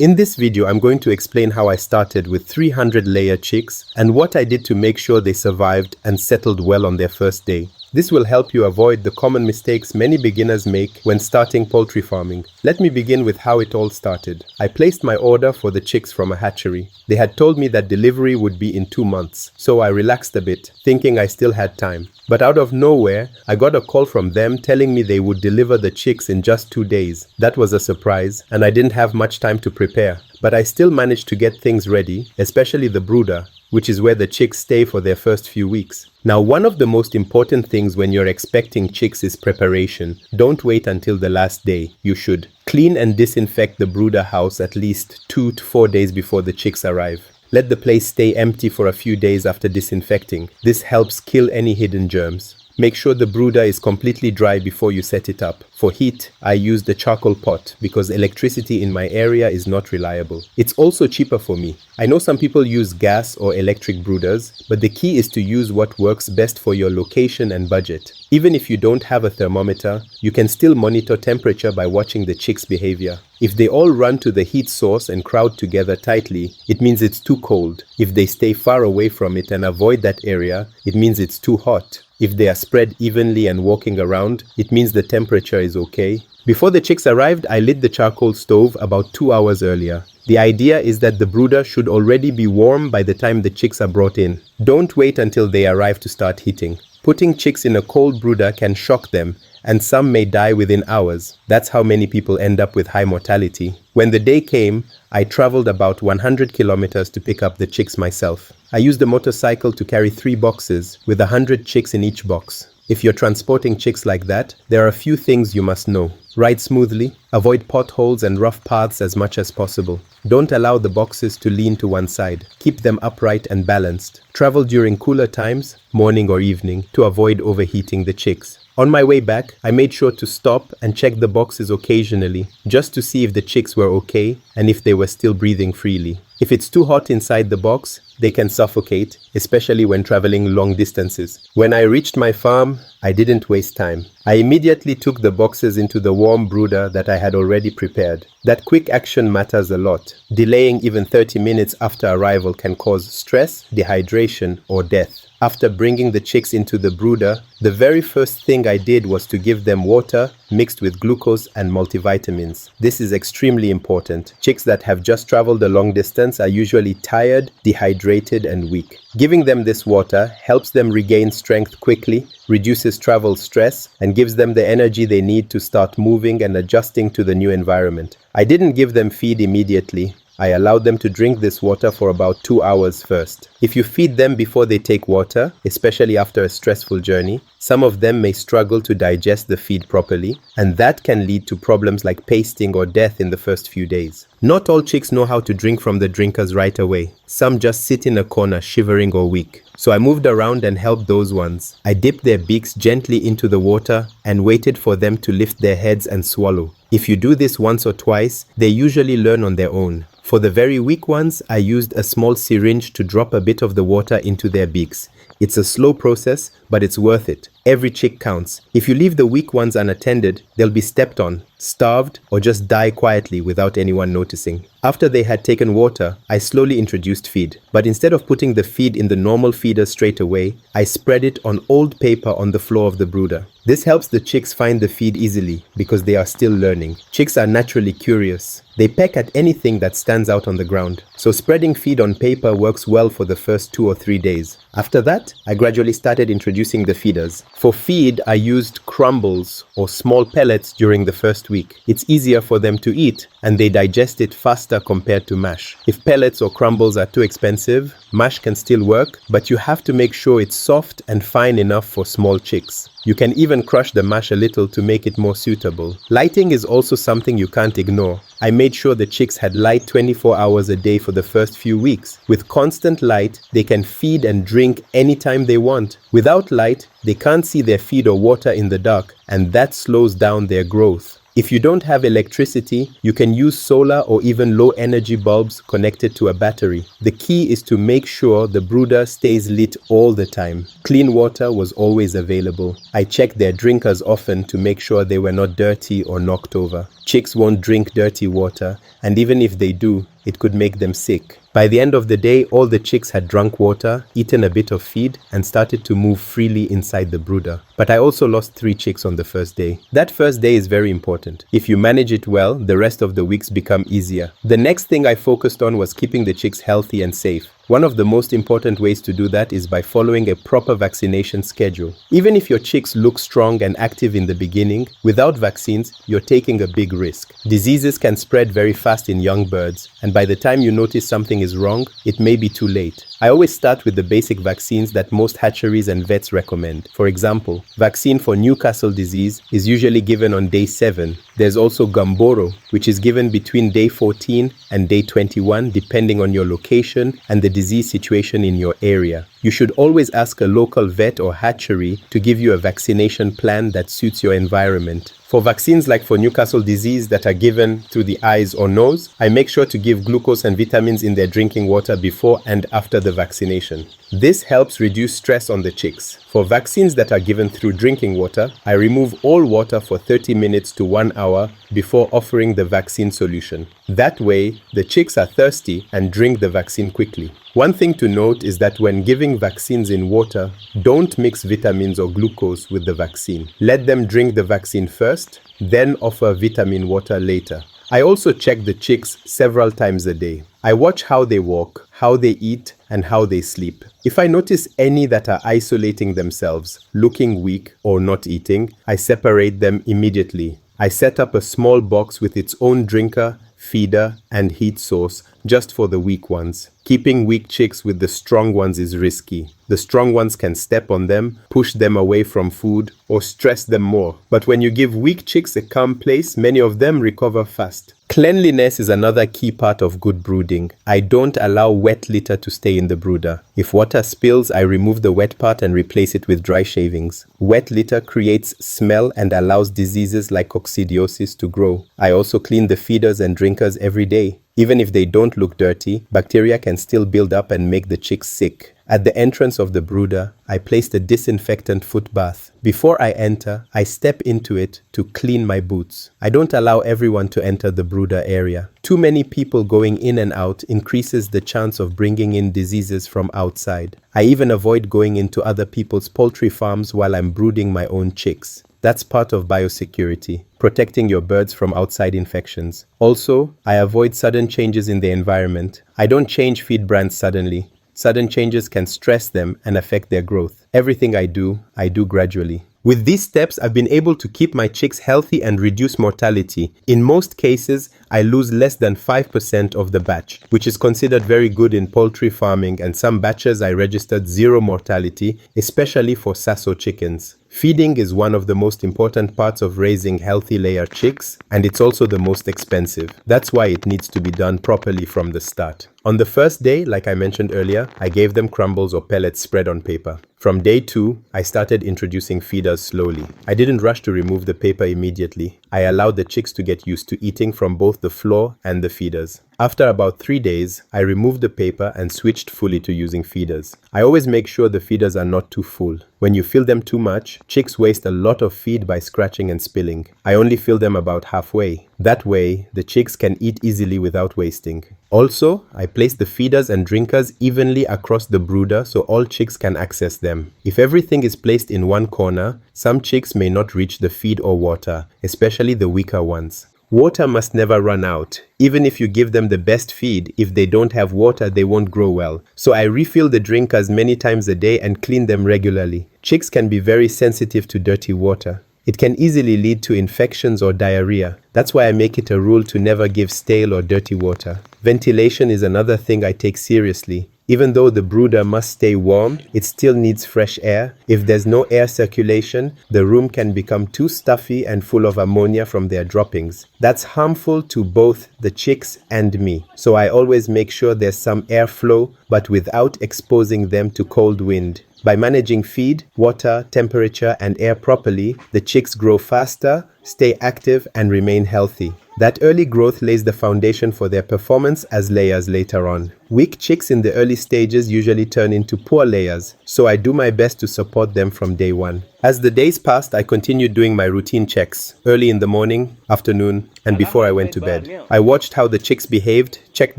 In this video, I'm going to explain how I started with 300 layer chicks and what I did to make sure they survived and settled well on their first day. This will help you avoid the common mistakes many beginners make when starting poultry farming. Let me begin with how it all started. I placed my order for the chicks from a hatchery. They had told me that delivery would be in 2 months, so I relaxed a bit, thinking I still had time. But out of nowhere, I got a call from them telling me they would deliver the chicks in just 2 days. That was a surprise, and I didn't have much time to prepare. But I still managed to get things ready, especially the brooder, which is where the chicks stay for their first few weeks. Now, one of the most important things when you're expecting chicks is preparation. Don't wait until the last day. You should clean and disinfect the brooder house at least 2 to 4 days before the chicks arrive. Let the place stay empty for a few days after disinfecting. This helps kill any hidden germs. Make sure the brooder is completely dry before you set it up. For heat, I used a charcoal pot because electricity in my area is not reliable. It's also cheaper for me. I know some people use gas or electric brooders, but the key is to use what works best for your location and budget. Even if you don't have a thermometer, you can still monitor temperature by watching the chicks' behavior. If they all run to the heat source and crowd together tightly, it means it's too cold. If they stay far away from it and avoid that area, it means it's too hot. If they are spread evenly and walking around, it means the temperature is okay. Before the chicks arrived, I lit the charcoal stove about 2 hours earlier. The idea is that the brooder should already be warm by the time the chicks are brought in. Don't wait until they arrive to start heating. Putting chicks in a cold brooder can shock them, and some may die within hours. That's how many people end up with high mortality. When the day came, I traveled about 100 kilometers to pick up the chicks myself. I used a motorcycle to carry 3 boxes with 100 chicks in each box. If you're transporting chicks like that, there are a few things you must know. Ride smoothly, avoid potholes and rough paths as much as possible. Don't allow the boxes to lean to one side. Keep them upright and balanced. Travel during cooler times, morning or evening, to avoid overheating the chicks. On my way back, I made sure to stop and check the boxes occasionally, just to see if the chicks were okay and if they were still breathing freely. If it's too hot inside the box, they can suffocate, especially when traveling long distances. When I reached my farm, I didn't waste time. I immediately took the boxes into the warm brooder that I had already prepared. That quick action matters a lot. Delaying even 30 minutes after arrival can cause stress, dehydration, or death. After bringing the chicks into the brooder, the very first thing I did was to give them water mixed with glucose and multivitamins. This is extremely important. Chicks that have just traveled a long distance are usually tired, dehydrated, and weak. Giving them this water helps them regain strength quickly, reduces travel stress, and gives them the energy they need to start moving and adjusting to the new environment. I didn't give them feed immediately. I allowed them to drink this water for about 2 hours first. If you feed them before they take water, especially after a stressful journey, some of them may struggle to digest the feed properly, and that can lead to problems like pasting or death in the first few days. Not all chicks know how to drink from the drinkers right away. Some just sit in a corner shivering or weak. So I moved around and helped those ones. I dipped their beaks gently into the water and waited for them to lift their heads and swallow. If you do this once or twice, they usually learn on their own. For the very weak ones, I used a small syringe to drop a bit of the water into their beaks. It's a slow process, but it's worth it. Every chick counts. If you leave the weak ones unattended, they'll be stepped on, starved, or just die quietly without anyone noticing. After they had taken water, I slowly introduced feed. But instead of putting the feed in the normal feeder straight away, I spread it on old paper on the floor of the brooder. This helps the chicks find the feed easily because they are still learning. Chicks are naturally curious. They peck at anything that stands out on the ground. So spreading feed on paper works well for the first 2 or 3 days. After that, I gradually started introducing the feeders. For feed, I used crumbles or small pellets during the first week. It's easier for them to eat and they digest it faster compared to mash. If pellets or crumbles are too expensive, mash can still work, but you have to make sure it's soft and fine enough for small chicks. You can even crush the mash a little to make it more suitable. Lighting is also something you can't ignore. I made sure the chicks had light 24 hours a day for the first few weeks. With constant light, they can feed and drink anytime they want. Without light, they can't see their feed or water in the dark, and that slows down their growth. If you don't have electricity, you can use solar or even low energy bulbs connected to a battery. The key is to make sure the brooder stays lit all the time. Clean water was always available. I checked their drinkers often to make sure they were not dirty or knocked over. Chicks won't drink dirty water, and even if they do, it could make them sick. By the end of the day, all the chicks had drunk water, eaten a bit of feed, and started to move freely inside the brooder. But I also lost 3 chicks on the first day. That first day is very important. If you manage it well, the rest of the weeks become easier. The next thing I focused on was keeping the chicks healthy and safe. One of the most important ways to do that is by following a proper vaccination schedule. Even if your chicks look strong and active in the beginning, without vaccines, you're taking a big risk. Diseases can spread very fast in young birds, and by the time you notice something is wrong, it may be too late. I always start with the basic vaccines that most hatcheries and vets recommend. For example, vaccine for Newcastle disease is usually given on day 7. There's also Gumboro, which is given between day 14 and day 21 depending on your location and the disease situation in your area. You should always ask a local vet or hatchery to give you a vaccination plan that suits your environment. For vaccines like for Newcastle disease that are given through the eyes or nose, I make sure to give glucose and vitamins in their drinking water before and after the vaccination. This helps reduce stress on the chicks. For vaccines that are given through drinking water, I remove all water for 30 minutes to 1 hour before offering the vaccine solution. That way, the chicks are thirsty and drink the vaccine quickly. One thing to note is that when giving vaccines in water, don't mix vitamins or glucose with the vaccine. Let them drink the vaccine first, then offer vitamin water later. I also check the chicks several times a day. I watch how they walk, how they eat, and how they sleep. If I notice any that are isolating themselves, looking weak, or not eating, I separate them immediately. I set up a small box with its own drinker, feeder, and heat source just for the weak ones. Keeping weak chicks with the strong ones is risky. The strong ones can step on them, push them away from food, or stress them more. But when you give weak chicks a calm place, many of them recover fast. Cleanliness is another key part of good brooding. I don't allow wet litter to stay in the brooder. If water spills, I remove the wet part and replace it with dry shavings. Wet litter creates smell and allows diseases like coccidiosis to grow. I also clean the feeders and drinkers every day. Even if they don't look dirty, bacteria can still build up and make the chicks sick. At the entrance of the brooder, I placed a disinfectant foot bath. Before I enter, I step into it to clean my boots. I don't allow everyone to enter the brooder area. Too many people going in and out increases the chance of bringing in diseases from outside. I even avoid going into other people's poultry farms while I'm brooding my own chicks. That's part of biosecurity, protecting your birds from outside infections. Also, I avoid sudden changes in the environment. I don't change feed brands suddenly. Sudden changes can stress them and affect their growth. Everything I do gradually. With these steps, I've been able to keep my chicks healthy and reduce mortality. In most cases, I lose less than 5% of the batch, which is considered very good in poultry farming, and some batches I registered 0 mortality, especially for Sasso chickens. Feeding is one of the most important parts of raising healthy layer chicks, and it's also the most expensive. That's why it needs to be done properly from the start. On the first day, like I mentioned earlier, I gave them crumbles or pellets spread on paper. From day 2, I started introducing feeders slowly. I didn't rush to remove the paper immediately. I allowed the chicks to get used to eating from both the floor and the feeders. After about 3 days, I removed the paper and switched fully to using feeders. I always make sure the feeders are not too full. When you fill them too much, chicks waste a lot of feed by scratching and spilling. I only fill them about halfway. That way, the chicks can eat easily without wasting. Also, I place the feeders and drinkers evenly across the brooder so all chicks can access them. If everything is placed in one corner, some chicks may not reach the feed or water, especially the weaker ones. Water must never run out. Even if you give them the best feed, if they don't have water, they won't grow well. So I refill the drinkers many times a day and clean them regularly. Chicks can be very sensitive to dirty water. It can easily lead to infections or diarrhea. That's why I make it a rule to never give stale or dirty water. Ventilation is another thing I take seriously. Even though the brooder must stay warm, it still needs fresh air. If there's no air circulation, the room can become too stuffy and full of ammonia from their droppings. That's harmful to both the chicks and me. So I always make sure there's some airflow, but without exposing them to cold wind. By managing feed, water, temperature, and air properly, the chicks grow faster, stay active, and remain healthy. That early growth lays the foundation for their performance as layers later on. Weak chicks in the early stages usually turn into poor layers, so I do my best to support them from day one. As the days passed, I continued doing my routine checks, early in the morning, afternoon, and before I went to bed. I watched how the chicks behaved, checked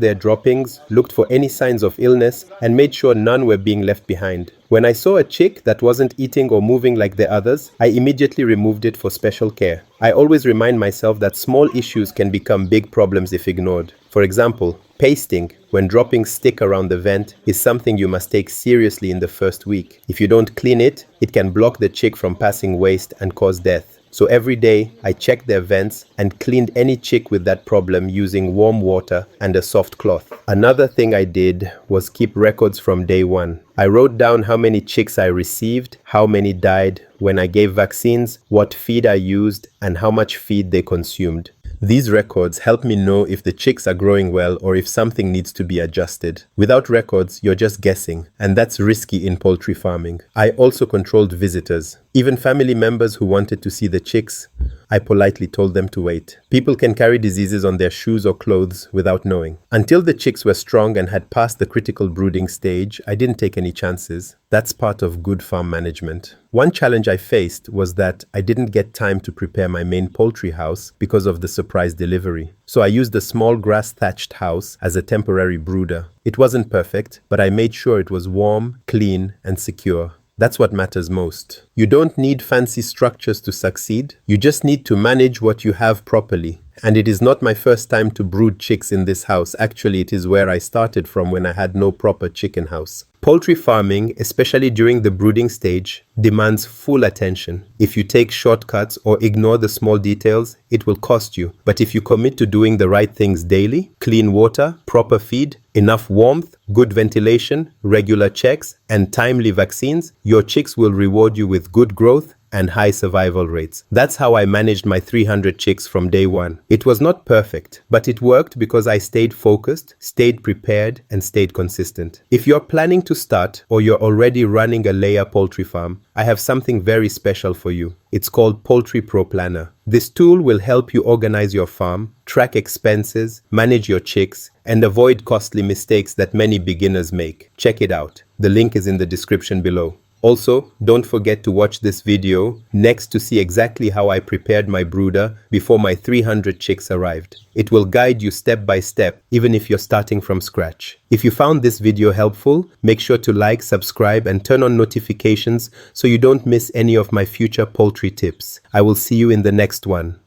their droppings, looked for any signs of illness, and made sure none were being left behind. When I saw a chick that wasn't eating or moving like the others, I immediately removed it for special care. I always remind myself that small issues can become big problems if ignored. For example, pasting, when droppings stick around the vent, is something you must take seriously in the first week. If you don't clean it, it can block the chick from passing waste and cause death. So every day, I checked their vents and cleaned any chick with that problem using warm water and a soft cloth. Another thing I did was keep records from day one. I wrote down how many chicks I received, how many died, when I gave vaccines, what feed I used, and how much feed they consumed. These records help me know if the chicks are growing well or if something needs to be adjusted. Without records, you're just guessing, and that's risky in poultry farming. I also controlled visitors. Even family members who wanted to see the chicks, I politely told them to wait. People can carry diseases on their shoes or clothes without knowing. Until the chicks were strong and had passed the critical brooding stage, I didn't take any chances. That's part of good farm management. One challenge I faced was that I didn't get time to prepare my main poultry house because of the surprise delivery. So I used a small grass-thatched house as a temporary brooder. It wasn't perfect, but I made sure it was warm, clean, and secure. That's what matters most. You don't need fancy structures to succeed. You just need to manage what you have properly. And it is not my first time to brood chicks in this house. Actually, it is where I started from when I had no proper chicken house. Poultry farming, especially during the brooding stage, demands full attention. If you take shortcuts or ignore the small details, it will cost you. But if you commit to doing the right things daily, clean water, proper feed, enough warmth, good ventilation, regular checks, and timely vaccines, your chicks will reward you with good growth and high survival rates. That's how I managed my 300 chicks from day one. It was not perfect, but it worked because I stayed focused, stayed prepared, and stayed consistent. If you're planning to start or you're already running a layer poultry farm, I have something very special for you. It's called Poultry Pro Planner. This tool will help you organize your farm, track expenses, manage your chicks, and avoid costly mistakes that many beginners make. Check it out. The link is in the description below. Also, don't forget to watch this video next to see exactly how I prepared my brooder before my 300 chicks arrived. It will guide you step by step, even if you're starting from scratch. If you found this video helpful, make sure to like, subscribe, and turn on notifications so you don't miss any of my future poultry tips. I will see you in the next one.